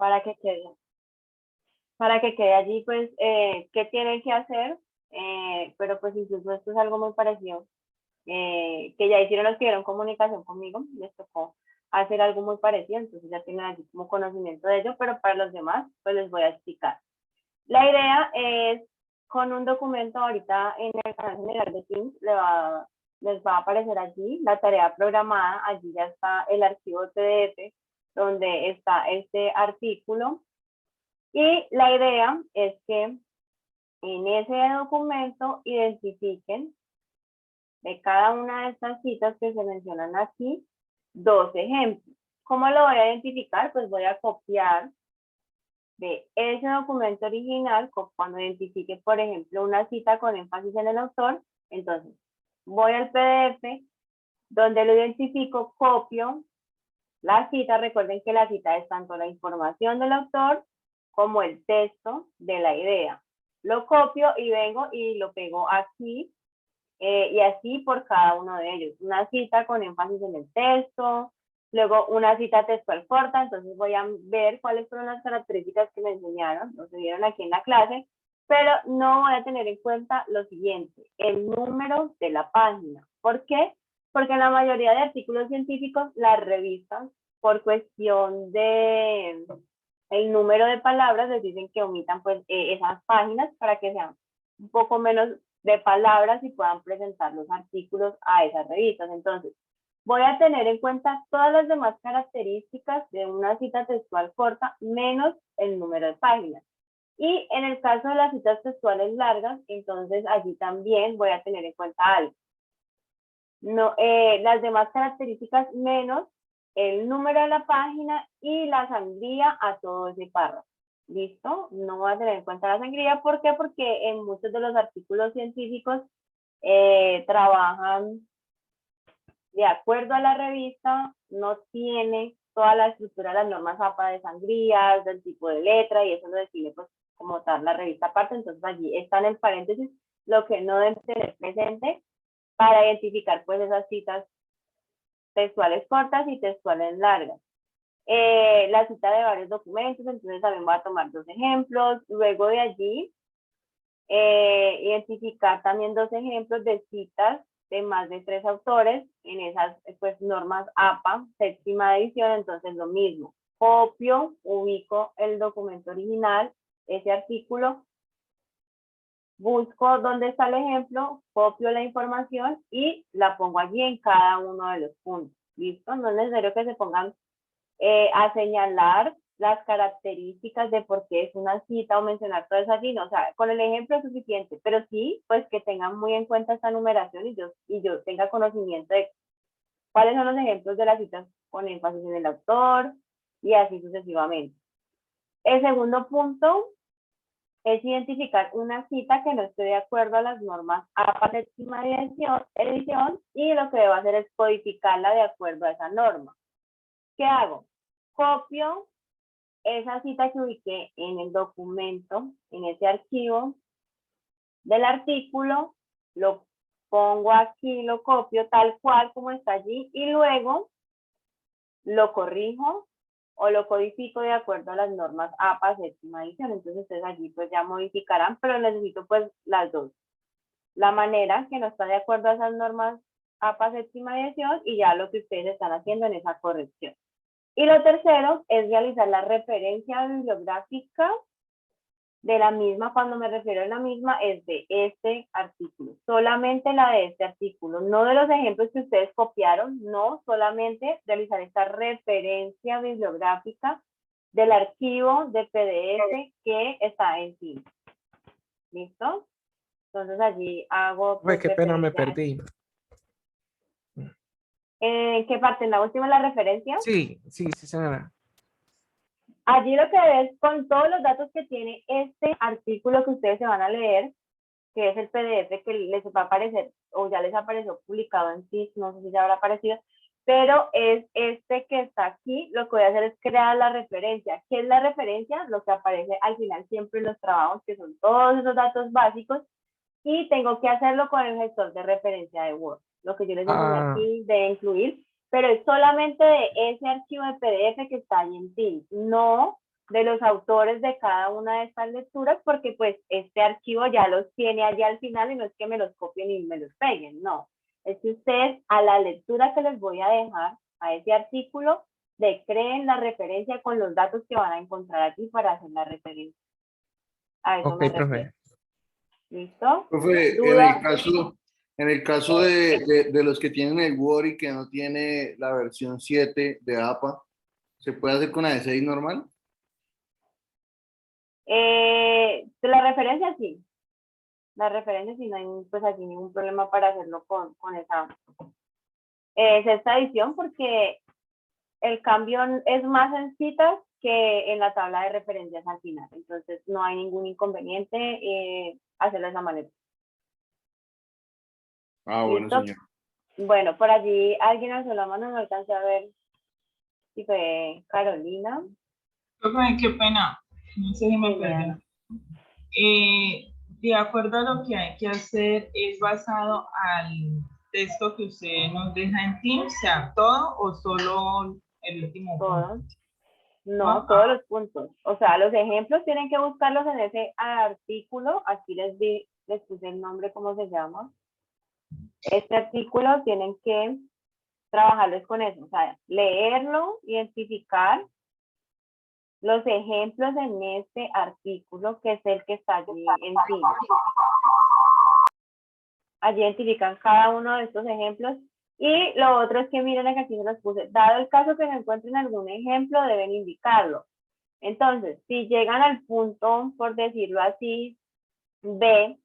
para que quede, para que quede allí, pues, qué tienen que hacer, pero pues incluso esto es algo muy parecido, que ya hicieron los que dieron comunicación conmigo, les tocó hacer algo muy parecido, entonces ya tienen aquí como conocimiento de ello, pero para los demás, pues les voy a explicar. La idea es, con un documento ahorita en el canal general de Teams, les va a aparecer allí la tarea programada, allí ya está el archivo PDF, donde está este artículo, y la idea es que en ese documento identifiquen de cada una de estas citas que se mencionan aquí, 2 ejemplos. ¿Cómo lo voy a identificar? Pues voy a copiar de ese documento original, cuando identifique, por ejemplo, una cita con énfasis en el autor, entonces voy al PDF, donde lo identifico, copio la cita. Recuerden que la cita es tanto la información del autor como el texto de la idea. Lo copio y vengo y lo pego aquí, y así por cada uno de ellos. Una cita con énfasis en el texto, luego una cita textual corta, entonces voy a ver cuáles fueron las características que me enseñaron, nos dieron aquí en la clase, pero no voy a tener en cuenta lo siguiente, el número de la página. ¿Por qué? Porque en la mayoría de artículos científicos, las revistas, por cuestión de el número de palabras, les dicen que omitan pues esas páginas para que sean un poco menos de palabras y puedan presentar los artículos a esas revistas. Entonces, voy a tener en cuenta todas las demás características de una cita textual corta, menos el número de páginas. Y en el caso de las citas textuales largas, entonces allí también voy a tener en cuenta algo. No, las demás características menos el número de la página y la sangría a todo ese párrafo. ¿Listo? No voy a tener en cuenta la sangría. ¿Por qué? Porque en muchos de los artículos científicos trabajan de acuerdo a la revista, no tiene toda la estructura de las normas APA de sangrías, del tipo de letra, y eso lo define pues como tal la revista aparte. Entonces allí está en el paréntesis lo que no deben tener presente para identificar pues esas citas textuales cortas y textuales largas. La cita de varios documentos, entonces también voy a tomar 2 ejemplos. Luego de allí, identificar también 2 ejemplos de citas de más de 3 autores en esas pues normas APA, séptima edición. Entonces lo mismo, copio, ubico el documento original, ese artículo, busco dónde está el ejemplo, copio la información y la pongo allí en cada uno de los puntos. ¿Listo? No es necesario que se pongan a señalar las características de por qué es una cita o mencionar todo eso allí, no, o sea, con el ejemplo es suficiente, pero sí, pues que tengan muy en cuenta esta numeración y yo tenga conocimiento de cuáles son los ejemplos de las citas con énfasis en el autor y así sucesivamente. El segundo punto es identificar una cita que no esté de acuerdo a las normas APA séptima edición, y lo que debo hacer es codificarla de acuerdo a esa norma. ¿Qué hago? Copio esa cita que ubiqué en el documento, en ese archivo del artículo, lo pongo aquí, lo copio tal cual como está allí y luego lo corrijo o lo codifico de acuerdo a las normas APA séptima edición. Entonces ustedes allí pues ya modificarán, pero necesito pues las dos. La manera que no está de acuerdo a esas normas APA séptima edición y ya lo que ustedes están haciendo en esa corrección. Y lo tercero es realizar la referencia bibliográfica de la misma. Cuando me refiero a la misma es de este artículo, solamente la de este artículo, no de los ejemplos que ustedes copiaron, no, solamente realizar esta referencia bibliográfica del archivo de PDF que está en sí. ¿Listo? Entonces allí hago Pues pues, qué pena, me referencia. perdí. ¿En qué parte? ¿En la última la referencia? Sí, señora. Allí lo que ves con todos los datos que tiene este artículo que ustedes se van a leer, que es el PDF que les va a aparecer o ya les apareció publicado en sí, no sé si ya habrá aparecido, pero es este que está aquí. Lo que voy a hacer es crear la referencia. ¿Qué es la referencia? Lo que aparece al final siempre en los trabajos, que son todos esos datos básicos, y tengo que hacerlo con el gestor de referencia de Word, lo que yo les enseñé aquí de incluir, pero es solamente de ese archivo de PDF que está ahí en Teams, no de los autores de cada una de estas lecturas, porque pues este archivo ya los tiene allá al final y no es que me los copien y me los peguen, no. Es que ustedes a la lectura que les voy a dejar, a ese artículo, le creen la referencia con los datos que van a encontrar aquí para hacer la referencia. A eso Ok, me refiero. profe. ¿Listo? Profe, ¿Duda? en el caso de los que tienen el Word y que no tiene la versión 7 de APA, ¿se puede hacer con la de 6 normal? De la referencia sí. La referencia sí, no hay pues aquí ningún problema para hacerlo con esa esta edición, porque el cambio es más en citas que en la tabla de referencias al final. Entonces no hay ningún inconveniente hacerlo de esa manera. Ah, bueno, ¿Listo? señor. Bueno, por allí alguien alzó la mano, no alcancé a ver si fue Carolina. Profe, qué pena, no sé si me Sí, perdió. De acuerdo a lo que hay que hacer, ¿es basado al texto que usted nos deja en Teams, o sea, todo o solo el último punto? Todo. No, todos los puntos. O sea, los ejemplos tienen que buscarlos en ese artículo. Aquí les puse el nombre, ¿cómo se llama? Este artículo tienen que trabajarles con eso. O sea, leerlo, identificar los ejemplos en este artículo, que es el que está allí en sí. Allí identifican cada uno de estos ejemplos. Y lo otro es que miren que aquí se los puse. Dado el caso que no encuentren algún ejemplo, deben indicarlo. Entonces, si llegan al punto, por decirlo así, B,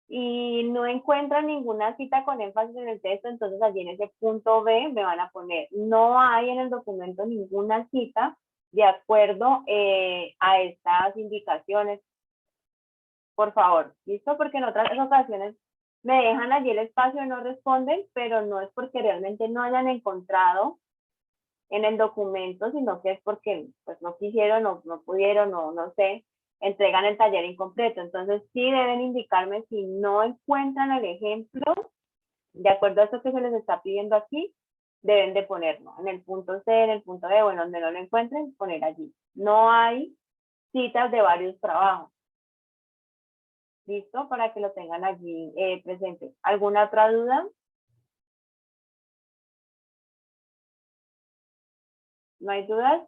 y no encuentran ninguna cita con énfasis en el texto, entonces allí en ese punto B me van a poner, no hay en el documento ninguna cita de acuerdo a estas indicaciones, por favor, ¿listo? Porque en otras ocasiones me dejan allí el espacio y no responden, pero no es porque realmente no hayan encontrado en el documento, sino que es porque pues no quisieron, no pudieron, no sé, entregan el taller incompleto. Entonces sí deben indicarme si no encuentran el ejemplo, de acuerdo a esto que se les está pidiendo aquí, deben de ponerlo en el punto C, en el punto D, o en donde no lo encuentren, poner allí. No hay citas de varios trabajos. ¿Listo? Para que lo tengan allí presente. ¿Alguna otra duda? ¿No hay dudas?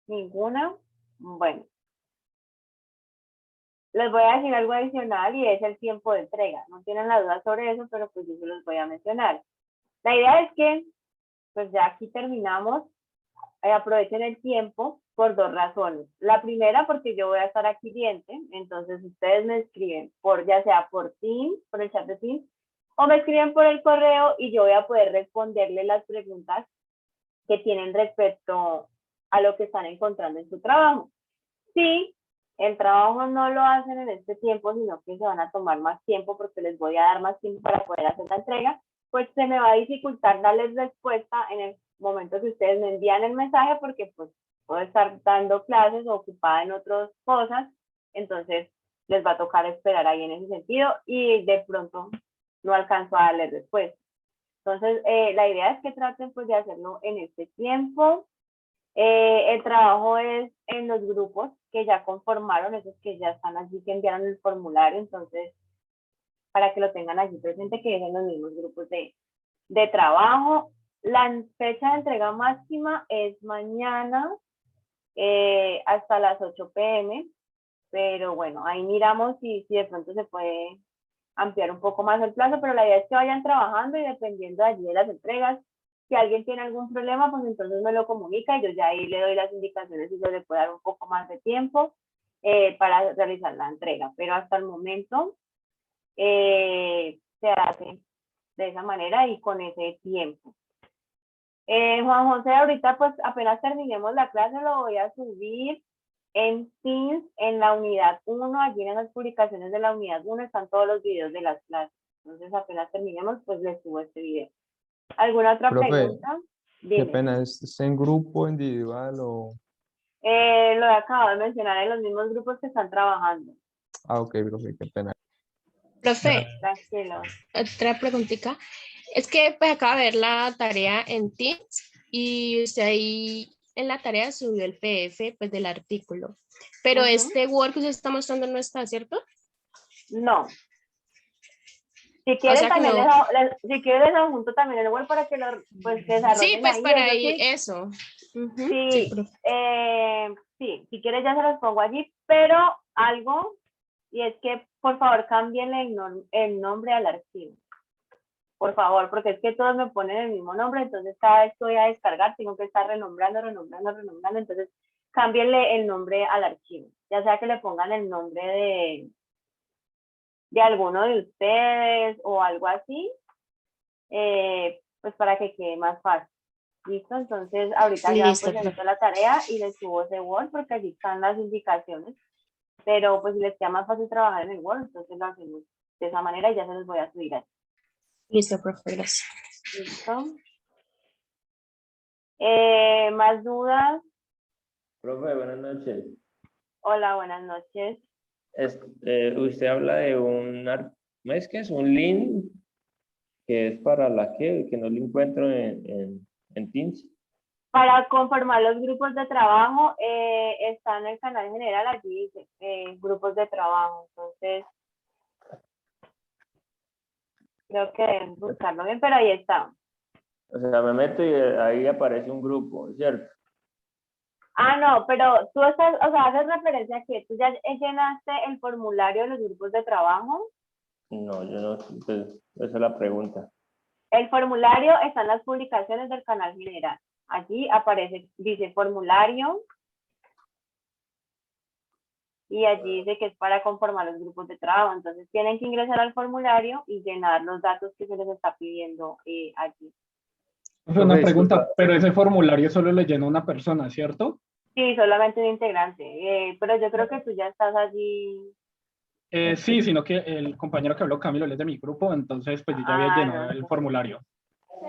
¿Ninguna? Bueno. Les voy a decir algo adicional y es el tiempo de entrega. No tienen la duda sobre eso, pero pues yo se los voy a mencionar. La idea es que, pues ya aquí terminamos, aprovechen el tiempo por dos razones. La primera, porque yo voy a estar aquí diente, entonces ustedes me escriben por, ya sea por Teams, por el chat de Teams, o me escriben por el correo y yo voy a poder responderle las preguntas que tienen respecto a lo que están encontrando en su trabajo. Sí, el trabajo no lo hacen en este tiempo, sino que se van a tomar más tiempo porque les voy a dar más tiempo para poder hacer la entrega, pues se me va a dificultar darles respuesta en el momento que ustedes me envían el mensaje porque pues puedo estar dando clases o ocupada en otras cosas, entonces les va a tocar esperar ahí en ese sentido y de pronto no alcanzo a darles respuesta. Entonces, la idea es que traten pues de hacerlo en este tiempo. El trabajo es en los grupos que ya conformaron, esos que ya están allí, que enviaron el formulario, entonces, para que lo tengan allí presente, que es en los mismos grupos de trabajo. La fecha de entrega máxima es mañana hasta las 8 p.m., pero bueno, ahí miramos si de pronto se puede ampliar un poco más el plazo, pero la idea es que vayan trabajando y dependiendo de allí de las entregas, si alguien tiene algún problema, pues entonces me lo comunica y yo ya ahí le doy las indicaciones y se le puede dar un poco más de tiempo para realizar la entrega. Pero hasta el momento se hace de esa manera y con ese tiempo. Juan José, ahorita pues apenas terminemos la clase lo voy a subir en Teams, en la unidad 1, allí en las publicaciones de la unidad 1 están todos los videos de las clases. Entonces apenas terminemos, pues les subo este video. ¿Alguna otra Profe, pregunta? qué Dime. pena, ¿es en grupo, individual o...? Lo he acabado de mencionar en los mismos grupos que están trabajando. Ah, ok, profe, qué pena. Profe, Tranquilo. otra preguntita. Es que pues acabo de ver la tarea en Teams y usted ahí en la tarea subió el PDF pues, del artículo, pero Ujú. este Word que usted está mostrando no está, ¿cierto? No. Si quieres, sea que también no. si quieres, les adjunto también el Word para que lo pues, Sí, desarrollen pues ahí. para Eso ahí, sí, eso. Ujú, sí, sí, profe. sí, si quieres ya se los pongo allí, pero algo, y es que por favor cámbienle el nombre al archivo. Por favor, porque es que todos me ponen el mismo nombre, entonces cada vez que voy a descargar tengo que estar renombrando, entonces cámbienle el nombre al archivo, ya sea que le pongan el nombre de alguno de ustedes o algo así, pues para que quede más fácil. ¿Listo? Entonces ahorita ya Listo, pues profe. edito la tarea y les subo ese Word porque allí están las indicaciones, pero pues si les queda más fácil trabajar en el Word, entonces lo hacemos de esa manera y ya se los voy a subir así. Listo, profe, gracias. ¿Listo? ¿Más dudas? Profe, buenas noches. Hola, buenas noches. Usted habla de ¿no es que es un link que es para la que no lo encuentro en Teams? Para conformar los grupos de trabajo, está en el canal general, allí dice grupos de trabajo. Entonces, creo que deben buscarlo bien, pero ahí está. O sea, me meto y ahí aparece un grupo, ¿cierto? Ah, no, pero tú estás, o sea, haces referencia a que tú ya llenaste el formulario de los grupos de trabajo. No, yo no, pues, esa es la pregunta. El formulario está en las publicaciones del canal general. Allí aparece, dice formulario. Y allí dice que es para conformar los grupos de trabajo. Entonces tienen que ingresar al formulario y llenar los datos que se les está pidiendo allí. Profe, una Profe, disculpa. pregunta, pero ese formulario solo le llena una persona, ¿cierto? Sí, solamente un integrante. Pero yo creo que tú ya estás allí. Sí, sino que el compañero que habló, Camilo, él es de mi grupo, entonces pues yo ya había Ah, llenado no. el formulario.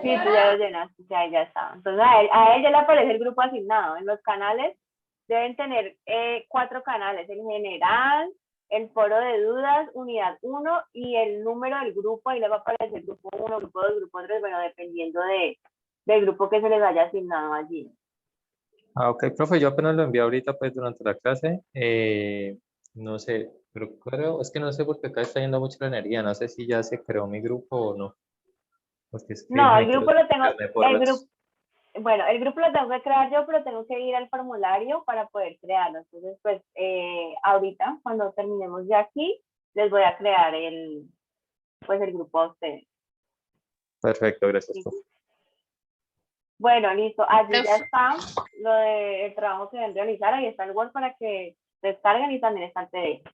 Sí, tú ya lo llenaste, ya está. Entonces a él ya le aparece el grupo asignado. En los canales deben tener 4 canales: el general, el foro de dudas, unidad 1 y el número del grupo. Ahí le va a aparecer grupo 1, grupo 2, grupo 3, bueno, dependiendo del grupo que se les haya asignado allí. Ah, ok, profe, yo apenas lo envié ahorita pues durante la clase. No sé, pero es que no sé porque acá está yendo mucha la energía. No sé si ya se creó mi grupo o no. Porque es que No, el necesito grupo lo tengo, descargarme por redes. bueno, el grupo lo tengo que crear yo, pero tengo que ir al formulario para poder crearlo. Entonces, pues, ahorita, cuando terminemos de aquí, les voy a crear el grupo a ustedes. Perfecto, gracias, ¿Sí? profe. Bueno, listo. Allí ya Profe. está lo del trabajo que deben realizar. Ahí está el Word para que descarguen y también está el PDF.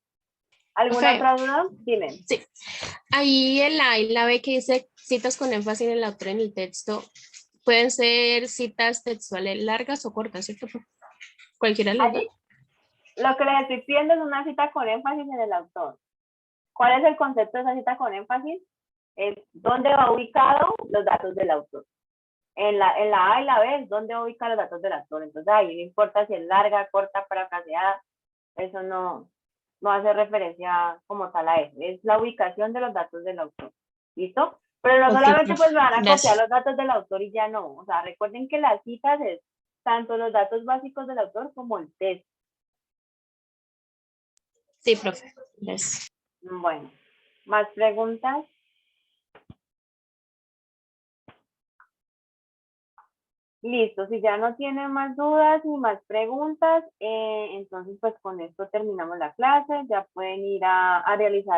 ¿Alguna Profe, otra duda? Dime. sí. Ahí en la A y la B que dice citas con énfasis en el autor en el texto, pueden ser citas textuales largas o cortas, ¿cierto? Cualquiera de las dos. Allí, lo que les estoy pidiendo es una cita con énfasis en el autor. ¿Cuál es el concepto de esa cita con énfasis? Es dónde va ubicado los datos del autor. En la A y la B es dónde ubica los datos del autor. Entonces ahí no importa si es larga, corta, parafraseada, eso no hace referencia como tal a eso. Es la ubicación de los datos del autor. ¿Listo? Pero no Ok, solamente profe. pues van a copiar Gracias. los datos del autor y ya no. O sea, recuerden que las citas es tanto los datos básicos del autor como el texto. Sí, profe. Gracias. Bueno, ¿más preguntas? Listo, si ya no tienen más dudas ni más preguntas, entonces pues con esto terminamos la clase, ya pueden ir a realizar